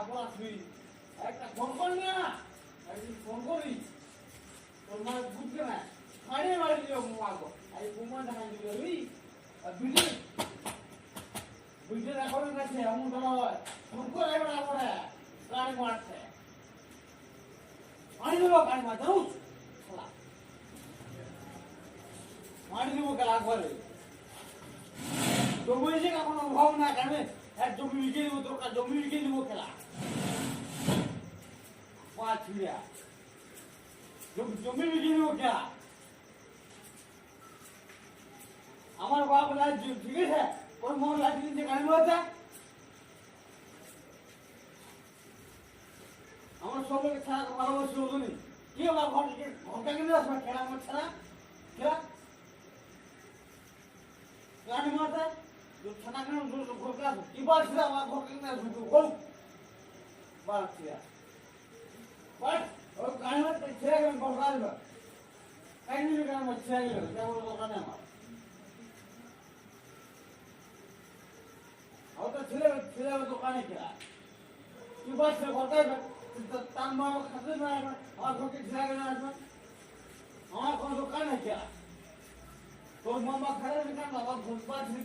পড়াচ্ছি একটা ফোন করবি না একদিন ফোন করি তোর মা বুঝবে না ছাড়ে মারি দিল মাগো এই কুমার দেখাই দিল ওই ভিডিও ভিডিও রেকর্ডিং আছে এমন হয় ফোন করে এবার পড়ে গাড়ি মারছে মারি দেবো গাড়ি মারতে মারি দেবো গেলা করে জমি যে এখন অভাব না কেন এক জমি লিখে দেবো তোর জমি লিখে দেবো খেলা পাঁচ ছিড়া জমি লিখে দেবো খেলা আমার বাপ লাজ ঠিক আছে ওর মন লাজ দিতে কেন বলছে আমার সব লোকের ছাড়া ভালোবাসি ওজনই কি আমার ঘরটা কিনে আসবে খেলা আমার ছাড়া খেলা গাড়ি মারতে ছানা কেন ঘরকে আসো কি বলছিল আমার ঘরকে কিনে আসবে বল বলছিল বল ও গাড়ি মারতে ছেড়ে গেলেন ঘর আসবে কাই নিবি কেন আমার ছেড়ে গেলেন কেমন দোকানে আমার ওটা ছেলে ছেলে দোকানে খেলা কি বলছিল ঘরকে আসবে তার মা আমার খাতে না আসবে আমার ঘরকে ছেড়ে গেলেন আসবে আমার কোনো দোকান নেই খেলা তোর মামা খারাপ কেন আমার ঘর পাচ্ছি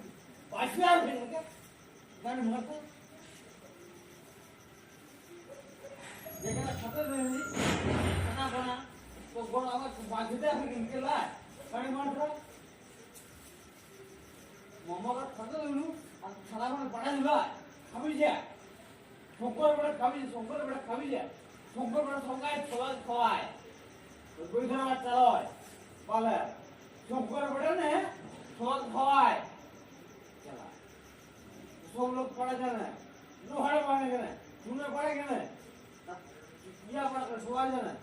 পাশে আসবে গাড়ি মারতে যেখানে খাতে নেই খানা বানা তো গোড় আমার বাঁচিতে আসবে কিন্তু গাড়ি মারতে মামাকে খাতে দিলু আর খানা বানা বাড়া দিবা খাবি যা শঙ্কর বেড়া খাবি যা শঙ্কর বেড়া সঙ্গায় ছোলা খাওয়ায় বই ধরা চালয় বলে শঙ্কর বেড়া নে ছোলা খাওয়ায় সব লোক পড়ে জানে লোহারে পড়ে কেনে শুনে পড়ে কেনে ইয়া পড়ে সবাই জানে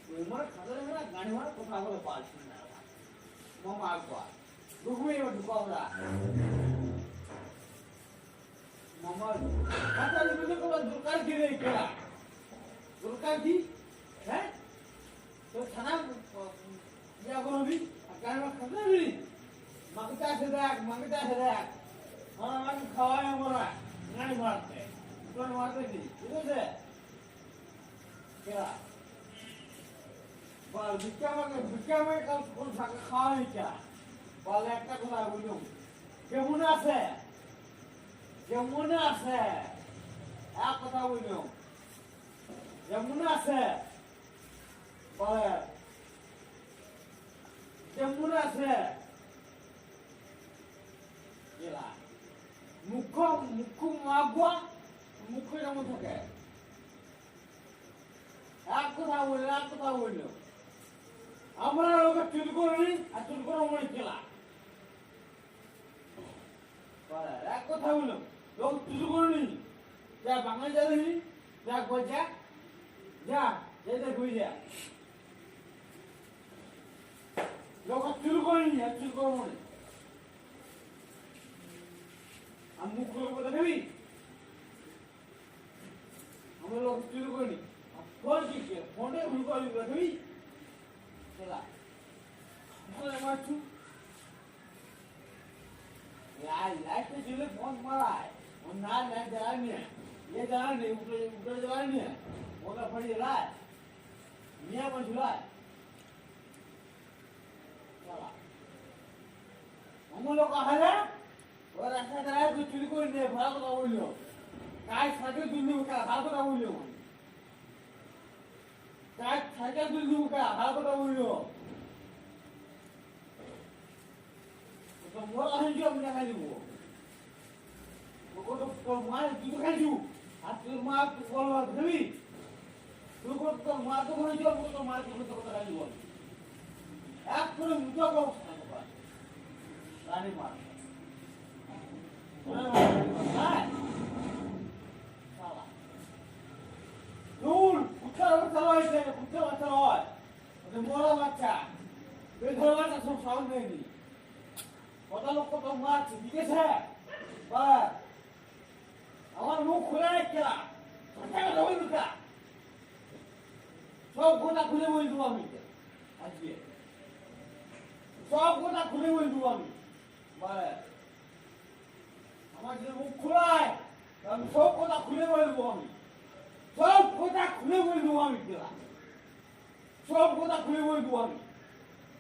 তোমার খাতারে না গাড়ি মারা কথা বলে পাচ্ছি না মামা আগবা ঢুকবে এবার ঢুকাওরা মামা খাতা দিবে তো দরকার কি রে কেলা দরকার কি হ্যাঁ তো থানা ইয়া করবি গাড়ি মারা খাতা দিবি মাকে আসে দেখ আমি খাওয়াই আমরা গাড়ি মারতে গাড়ি মারতে দিই ঠিক আছে বল ভিক্ষামাকে কাল কোন থাকে খাওয়াই চা বল একটা কথা বলুন কেমন আছে এক কথা বলুন কেমন আছে বলে কেমন আছে গেলা মুখ মাগুয়া মুখ কেমন থাকে এক কথা বলল আমরা লোকে চুল করিনি আর চুল করে মনে খেলা এক কথা বলল লোক চুল করিনি যা বাংলা যাবি যা যা যা যেতে ঘুরে যা লোক চুল করিনি আর চুল করে মনে আমি মুখ করে কথা দেবি আমরা লোক চুল করিনি ফোন কি ফোনে ভুল করবি দেবি চলা মারছু লাইট চলে ফোন মারায় ও না লাইট জ্বালায় নিয়ে ये জ্বালায় নেই উপরে জ্বালায় নিয়ে ওটা ফড়িয়ে রায় নিয়ে বলছিল চলা অমূল্য কাহারে ওর রাস্তা দাঁড়ায় তুই চুরি করে নিয়ে ভালো কথা বললো কাজ সাথে দুর্নীতি ভালো কথা বললো কাজ সাথে দুর্নীতি ভালো কথা বললো তো মোর আহি আমি দেখাই দিব ও তো তোর মা তুই দেখাই দিব আর তোর মা বলবা দেবি তুই তোর মা তো বলে দিব তোর মা তুই তো কথা দিব এক করে মুজা বল রানী মা মোড়া বাচ্চা বেধর বাচ্চা সব সাউন্ড নেই কত লোক কত মারছে ঠিক আছে আমার মুখ খুলে রাখা সব গোটা খুলে বলবো আমি আজকে সব কথা খুলে বলবো আমি আমার যে মুখ খোলায় আমি সব কথা খুলে বলবো আমি সব কথা খুলে বলবো আমি তোরা সব কথা খুলে বলবো আমি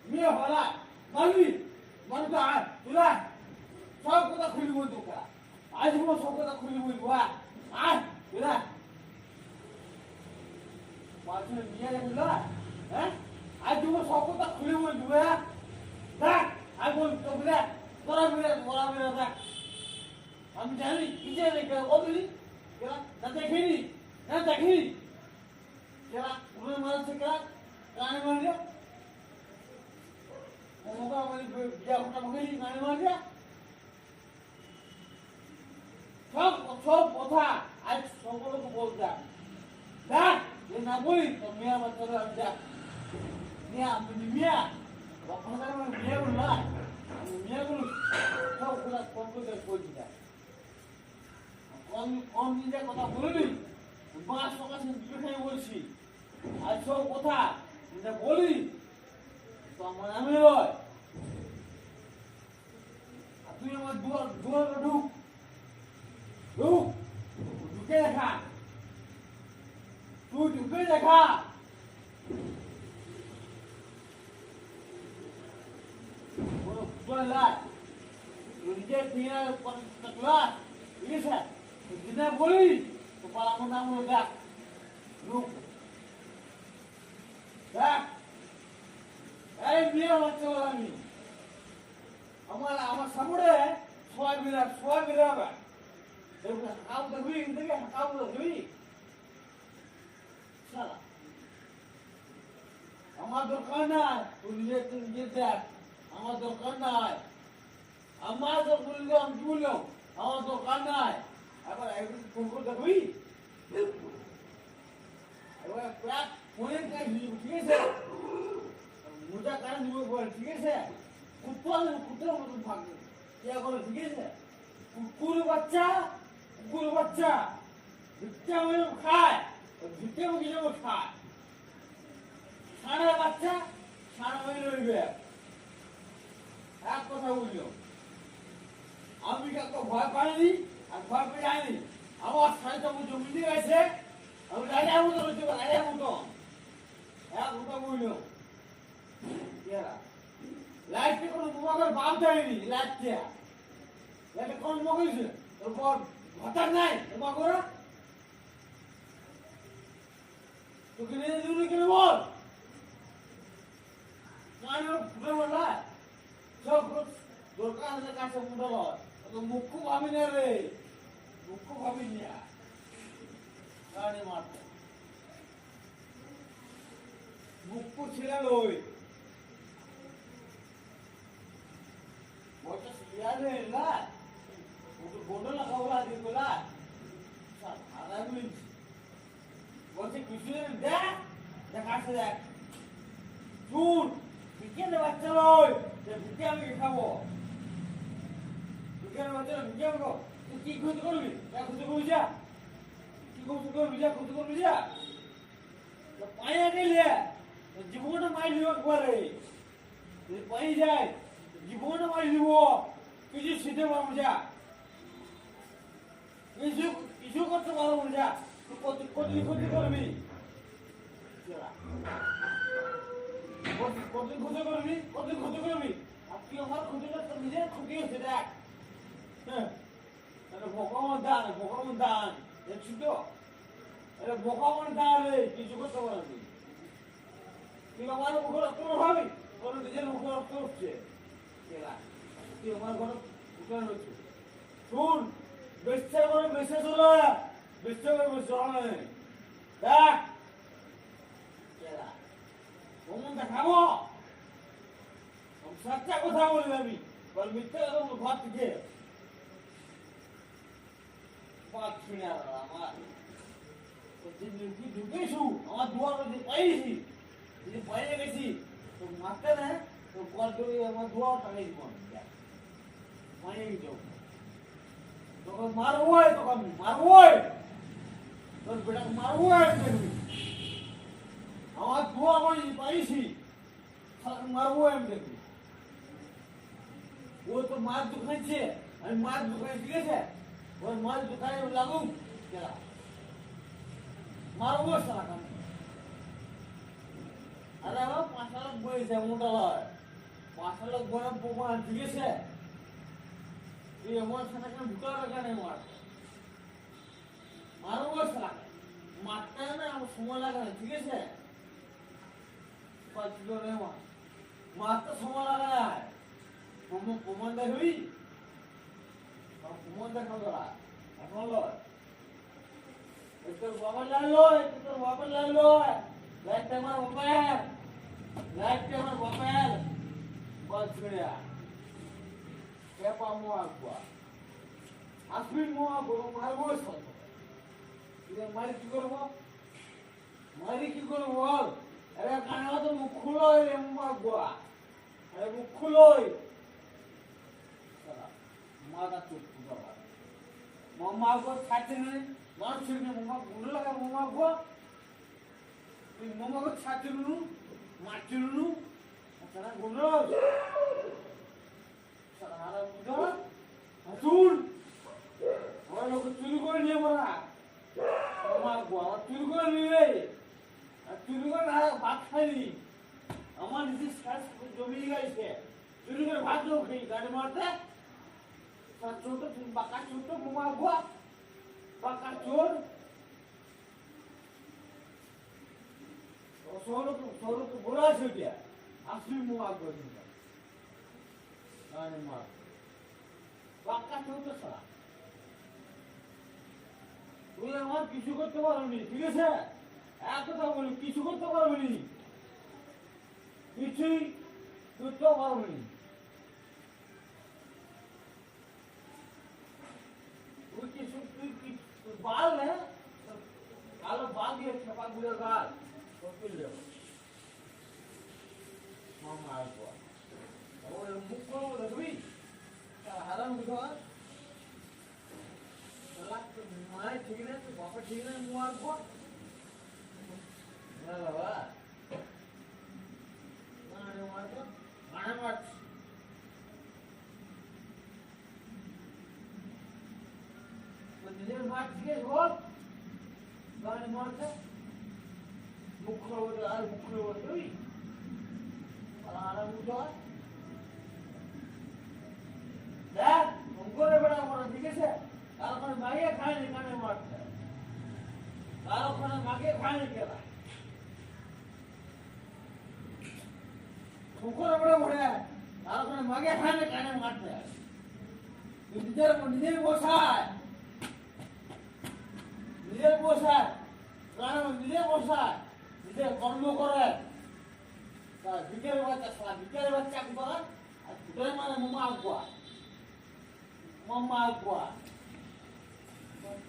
মেয়ে হলা মানবি মানুষ আর তোরা সব কথা খুলে বলবো তোরা আজ সব কথা খুলে বলবো আর তোরা মাঝে নিয়ে যাবো হ্যাঁ আজ তোমার সব কথা খুলে বলবো হ্যাঁ দেখ আজ বল তোরা তোরা মিলে দেখ আমি জানি কি জানি ও বলি না দেখিনি না দেখিনি কেরা উনি মারছে কেরা কানে মারছে ওমা মানে বিয়া কথা বলি কানে মারছে সব সব কথা আজ সকলকে বলতে দেখ যে না বলি তো মিয়া বাচ্চারা আমি দেখ মিয়া আমি মিয়া আপনাদের মানে মিয়া বল না মিয়া বল সব কথা কম্পিউটার বলতে দেখ কম নিজের কথা বলিনি মাস সকাল দুটোখানে বলছি আর সব কথা যেটা বলি তো আমার নামে নয় তুই আমার দুয়ার ঢুক ঢুকে দেখা তুই ঢুকে দেখা নিজের দিনের ক্লাস ঠিক আছে যেটা বলি তো পালা আমার নাম হলো দেখ রূপ দেখ এই মেয়ে হচ্ছে আমি আমার সামনে সবাই মিলাবে কাউ দেখবি দেখে কাউ দেখবি আমার দরকার নাই তুই নিজে দেখ আমার দরকার নাই আমার তো বললো আমি কি বললাম আমার দরকার নাই আবার একদিন ফোন করে দেখবি এবার প্রাক ফোনের কাজ ঠিক আছে মোটা কারণ দিব ঠিক আছে কুত্তার মতন থাকবে কে করে ঠিক আছে কুকুর বাচ্চা ভিক্ষা মেয়ে খায় ভিক্ষা মেয়ে খায় ষাঁড়ের বাচ্চা ষাঁড় মেয়ে রইবে এক কথা বললো আমি কাউকে ভয় পাইনি আর ভয় পেয়ে যায়নি আমার সাড়ে জমি দিয়ে গেছে আমি রাজার মতো রয়েছে রাজার মতো এক কথা বললো লাইটকে কোনো তোমাদের বাপ দেয়নি লাইটকে লাইটে কোন মগেছে তোর পর ভাতার নাই তোমার করে তোকে নিয়ে দিবি কেন বল ফুটে বললা সব দরকার আছে কাছে মুন্ডল মুখ্য ভাবি না রে মুখ্য ভাবি না গাড়ি মারতে মুখ্য ছিলেন ওই বলটা সিয়ারে না ওকে গোডো লাগাও না দিও না সারা গুলি বলছে কিছু দেখ দেখাচ্ছে দেখ শুন বিকেলে বাচ্চা লয় যে বিকে আমি খাবো বিকেলে বাচ্চা বিকে খাবো তুই কি ক্ষতি করবি ক্ষতি করবি যা কি ক্ষতি করবি যা ক্ষতি করবি যা পায়ে গেলে জীবনটা মাই দিব একবারে যদি পাই যায় জীবনটা মাই দিব কিছু শিখতে পারবো যা কিছু করতে পারবো যা তুই ক্ষতি করবি কতদিন ক্ষতি করবি আর তুই আমার ক্ষতিটা তোর নিজের ক্ষতি হচ্ছে দেখ হ্যাঁ ভগবান দান দেখছি তো এটা ভগবান দান রে কিছু করতে পারবি তুই আমার মুখে রক্ত ভাবি তোর নিজের মুখে রক্ত উঠছে তুই আমার ঘরে উঠে রয়েছে শুন বেশা করে বেশে চলে বেশা করে বেশে দেখ ভ্রমণ দেখাবো সচ্চা কথা বলি আমি মিথ্যা কথা ঘর থেকে আমার ঢুকেছু আমার দুয়ার মধ্যে পাইছি যদি পাইয়ে গেছি তো মারতে না তো কল করে আমার দুয়ার টাকাই দিব মাইয়ে গেছ তখন মারবই তোর বেটাকে মারবই আমার দুয়া আমি পাইছি মারবো আমি দেখবি ও তো মার দোকানছে আমি মার দোকানে ঠিক আছে ওর মাল দোকানে লাগুক কেলা মারবো সারা কাম আরে বাবা 5 লাখ বইছে মোটা লয় 5 লাখ বড় প্রমাণ ঠিক আছে তুই এমন সাথে কেন ঢুকা রাখা নেই মারবো সারা মারতে না আমার সময় লাগে না ঠিক আছে পাঁচলো রে মারতে সময় লাগে না প্রমাণ দেখবি প্রমাণ দেখাও তোরা এখন লয় তোর বাবা লাগলো তোর বাবা লাগলো লাইট আমার বাবার লাইট আমার বাবার বল ছেড়া কে পামো আকবা আসবি মো আকবা মারবো সব তুই মারি কি করবো বল আরে কানা তো মুখ খুলো রে মো আকবা আরে মুখ খুলোই মাথা চুপ বাবা মামা আকবা ছাড়তে নেই মানুষ ছেড়ে মামা গুলো লাগা মামা আকবা তুই মামাকে ছাড়তে নুনু মারতে নুনু সারা গুলো সারা হারা বুঝা হাসুন আমার লোক চুরি করে নিয়ে মারা মামা আকবা আমার চুরি করে নিয়ে আর চুরি করে না ভাত খাইনি আমার নিজের শ্বাস জমি গেছে চুরি করে ভাত লোক খাই গাড়ি মারতে ছোট বাঁকা ছোট মামা আকবা বাঁকা চোর সৌরভ বড় আছে ওটা আসবি মুখ আকবর বাক্কা চোর তো সারা তুই আমার কিছু করতে পারবি ঠিক আছে এক কথা বলি কিছু করতে পারবি কিছুই করতে পারবি তুই কিছু তুই বাল না কালো বাল দিয়ে ছাপা গুলো গাল মামা আকবা ওর মুখ করবো দেখবি হারাম বুঝা মায়ের ঠিক না তো বাপা ঠিক না মু আকবা না বাবা মানে মারবো মানে মারছ নিজের মার ঠিক আছে বল মানে মারছে মুখ করবো আর মুখ করবো তুই আরাম বুঝা দেখ করে বেড়া আমার ঠিক আছে কারো ওখানে মাগিয়ে খায়নি কানে মারতে কারো ওখানে মাগিয়ে খায়নি কেনা করে বেড়া মরে কারো ওখানে মাগিয়ে খায়নি কানে মারতে নিজের বসায় নিজের বসায় নিজের কর্ম করে বিকেলের বাচ্চা কি করে আর ভিতরে মানে মামা আকবা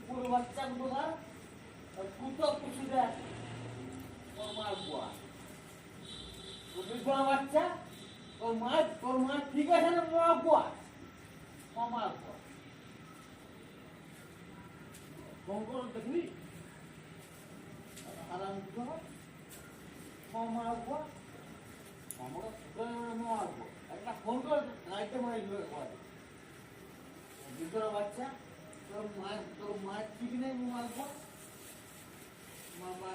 পুরো বাচ্চা করে কুতো কিছু দেয় মামা আকবা বাচ্চা তোর মা ঠিক আছে না মামা আকবা কঙ্কর দেখবি আরাম মামা আকবা একটা ফোন করে রাইতে মারি ভিতরে বাচ্চা তোর মা ঠিক নেই মামা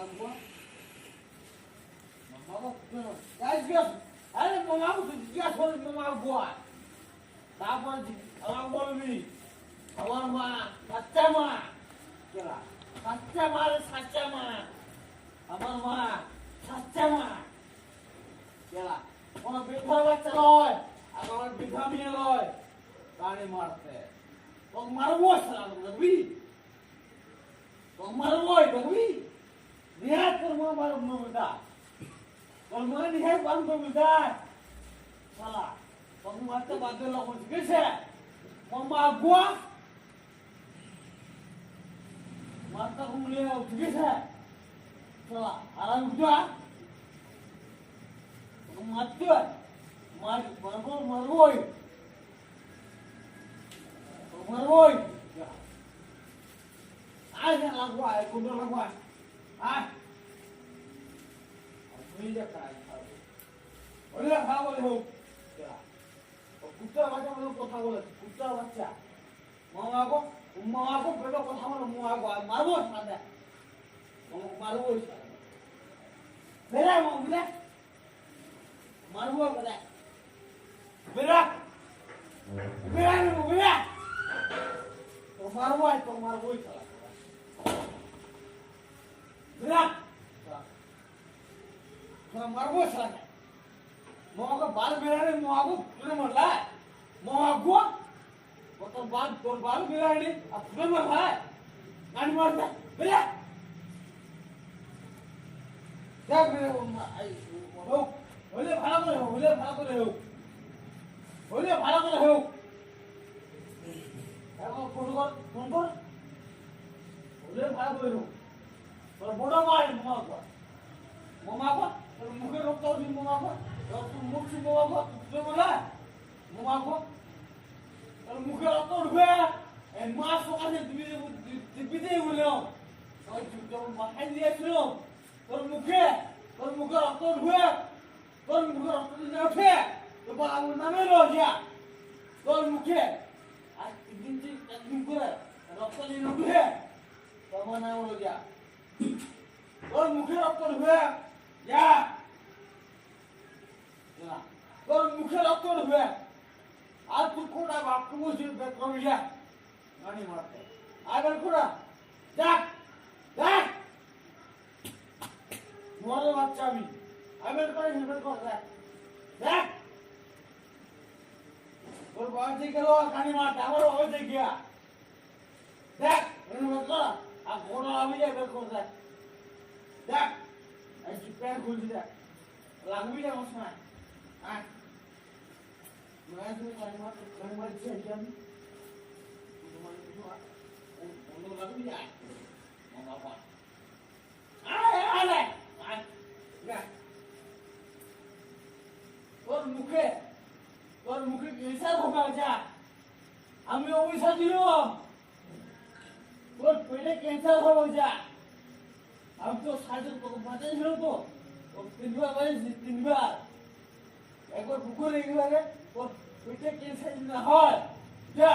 আকবা আরে মামা জিজ্ঞাসা করবি মামা আকবা তারপর আমার বলবি আমার মা সাচ্চা মা সাচ্চা মা আমার মা সাচ্চা মা কোনো বৃদ্ধা বাচ্চা নয় আর আমার বৃদ্ধা মেয়ে নয় গাড়ি মারতে তোকে মারবো সালাম দেখবি তোকে দেখবি নিহাত তোর মা মারব নবিতা তোর মা নিহাত বান্ধব নবিতা সালা তোকে মারতে বাধ্য লোক ঠিক আছে মামা আকবা মারতে ঘুমলে ঠিক আছে সালা আরাম বুঝা মারতে মারবই আয় লাগবো আয় কোন লাগবো আয় খাওয়া বলে হোক কুত্তা বাচ্চা কথা বলে কুত্তা বাচ্চা মামা মারবো বেটা কথা বলো মারবো সাদা মারবো বেড়া বেড়া মারবো বেড়া বেড়া বেড়া বেড়া তো মারবো বেড়া মারবো সাদা মহাকে বাল বেড়ারে মহাকে তুলে মারলা মহাগো তোর বাল বেড়ারে আর তুলে মারলা গান মারতা বেড়া দেখ হোক হলে ভালো করে হোক হলে ভালো করে হোক এখন ফোন কর হলে ভালো করে হোক তোর বড় ভাই মামা তোর মুখে রক্ত উঠি মামা তোর মুখ চুপ মামা তুই বলা মামা তোর মুখে রক্ত উঠবে মা সকালে দিবিতে বললো তোর মাথায় দিয়েছিল তোর মুখে রক্ত উঠবে তোর মুখে রক্ত দিতে উঠে তোর আমার নামে রোজা তোর মুখে আর একদিন করে রক্ত দিন উঠে তোমার নাম রোজা তোর মুখে রক্ত উঠবে যা তোর মুখে রক্ত উঠবে আর তুই কোটা বাপকে বসে কমে যা গাড়ি মারতে আবার কোটা দেখ দেখ মরে বাচ্চা আমি আবার করে হেলমেট কর দেখ দেখ তোর বয়সে গেল গাড়ি মারতে আমার বয়সে গিয়া দেখ হেলমেট কর আর ঘোড়া আমি যাই বের কর দেখ দেখ এই প্যান্ট খুলছি দেখ লাগবি না আমার সময় হ্যাঁ তুমি গাড়ি মারছি আমি অন্য লাগবি না বাবা তোর মুখে ক্যান্সার হবে যা আমি অবস্থা দিলাম তোর পেটে ক্যান্সার হবে যা আমি তো সার্জন বাঁচা ছিল তো তিনবার বাজেছি তিনবার একবার পুকুরে গেলে তোর পেটে ক্যান্সার না হয় যা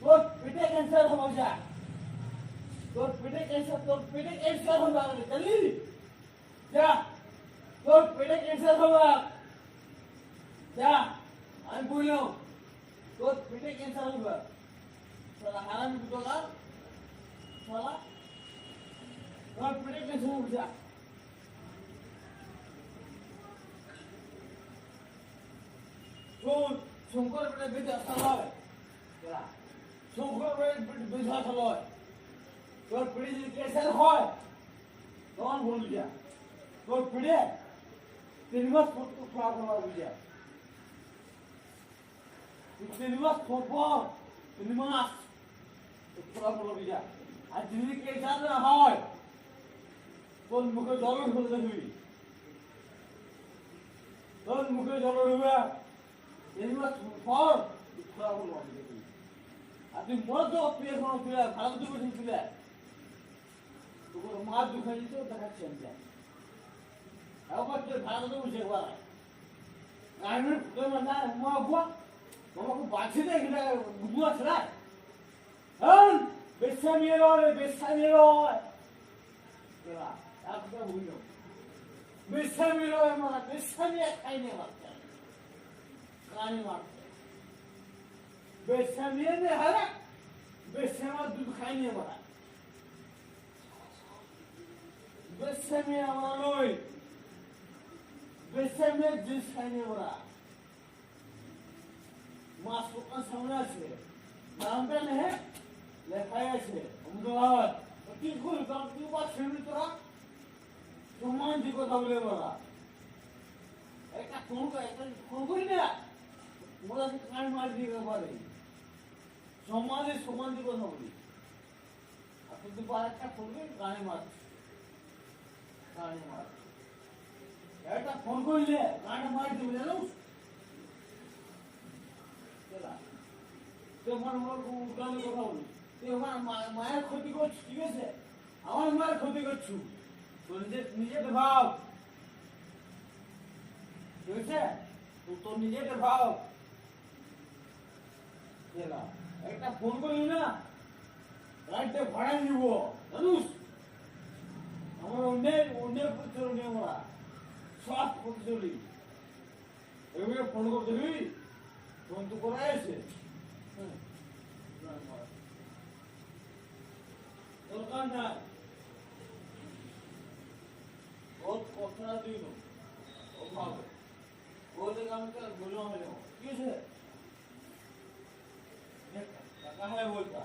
তোর পেটে ক্যান্সার হবে যা তোর পেটে ক্যান্সার হবে জানলি যা তোর পেটে ক্যান্সার হবে যা আমি বললাম তোর পেটে ক্যান্সার হবে সালা হারামি দুটোলা সালা তোর পেটে ক্যান্সার হবে যা তোর শঙ্কর পেটে বেঁচে আসা হয় শঙ্কর পেটে বেঁচে আসা হয় তোর পেটে যদি ক্যান্সার হয় তখন বলবি যা তোর পেটে 3 মাস পর তো খাওয়া করা হবে যা 3 মাস পর 3 মাস খাওয়া করা হবে যা আর যদি ক্যান্সার না হয় তোর মুখে জল ঢুকে দেখবি তোর মুখে জল ঢুকবে 3 মাস পর খাওয়া করা হবে দেখবি আর তুই মরে তো পেয়ে কোনো তুলে ভালো তো বেশি তুলে তোর মা দুঃখে দিতে দেখাচ্ছি আমি যা এখন তুই ভালো তো বুঝে বলা আমি তোর না মা বুয়া তোমাকে বাঁচে দে এটা বুঝুয়া ছেড়া হ্যাঁ বেসামিয়ে রয় এরা একদম বুঝলো বেসামিয়ে রয় মারা বেসামিয়ে খাইনে বাচ্চা কানি মারতে বেসামিয়ে নে হারা বেসামা দুধ খাইনে মারা বেসামিয়ে আমার নয় বেসামিয়ে জুস খাইনে মারা মাছ পোকার সামনে আছে নামটা নেহে লেখাই আছে অমদাবাদ কি করি তোর তুই বা ছেড়ে তোরা সমান যে কথা বলে বলা একটা ফোন করি না মোরা কান মার দিয়ে পারে সমাজে সমান যে কথা বলি আর তুই বার একটা করবি গানে মার একটা ফোন করলে গানে মার দিবে জানো তোমার গানে কথা বলি তুই আমার মায়ের ক্ষতি করছিস ঠিক আছে আমার মায়ের ক্ষতি করছু নিজেকে ভাব ঠিক আছে তোর নিজেকে ভাব একটা ফোন করলি না গাড়িতে ভাড়া নিব জানুস আমার অনেক অনেক প্রতিচলি আমরা সব প্রতিচলি এগুলো ফোন করতে দিবি ফোন তো করা আছে দরকার নাই বহুত কথা দিন ও ভাবে বলতে কামকে বলো হলো কি আছে টাকা হয় বলতা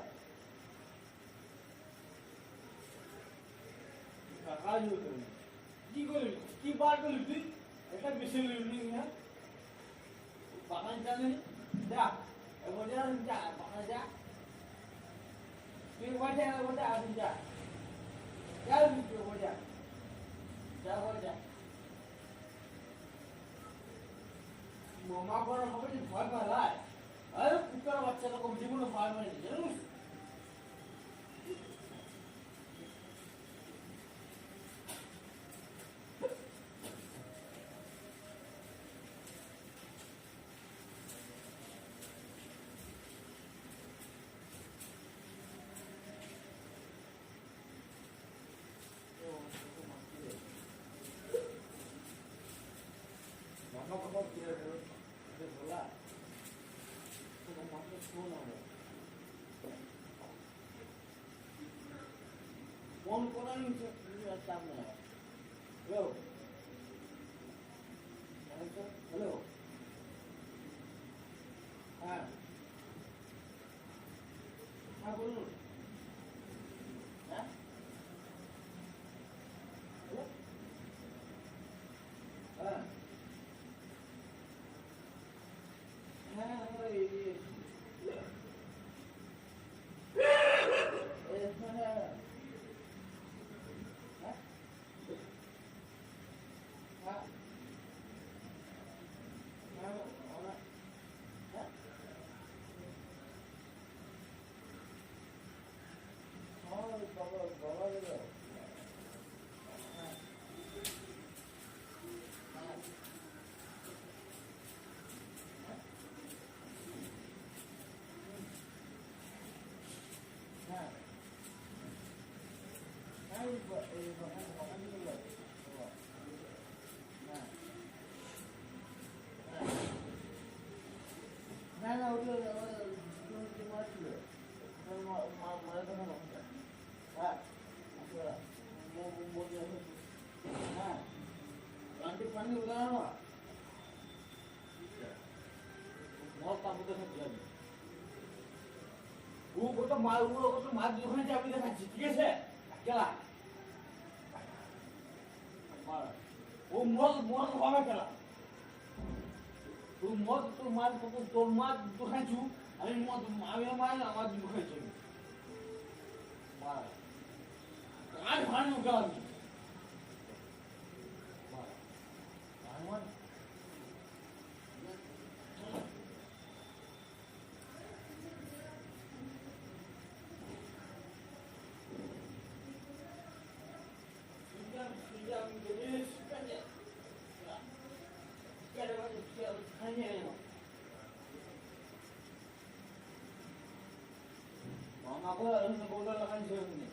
টাকা দিতে কি করবি কি বার করবি তুই এটা বেশি লিখবি না বাগান জানি যা এবার যা বাগান যা তুই ওটা আসি যা যা তুই ওটা যা ওটা মা বড় হবে যে ভয় পালায় আরে কুকার বাচ্চাটা কম জীবনে ভয় মানে জানিস মামা কখন ফিরে বলা তোমার মাকে শোন আমার ফোন করার চাপ নেই হ্যালো হ্যালো হ্যাঁ হ্যাঁ বলুন হ্যাঁ হ্যাঁ হ্যাঁ আমরা না না ওটা মাছ ছিল মারা তো না হ্যাঁ হ্যাঁ আন্টি পানি উদাহরণ बहुत काम होता है जाने वो तो मार दुकान से अभी देखा ठीक है अकेला वो मोर भागा चला तू मार तो मार दुकान छू अरे मोर आवे मार आवाज दुकान छू मार आज भान उगा मार Mama ko, ano sa bola lang ang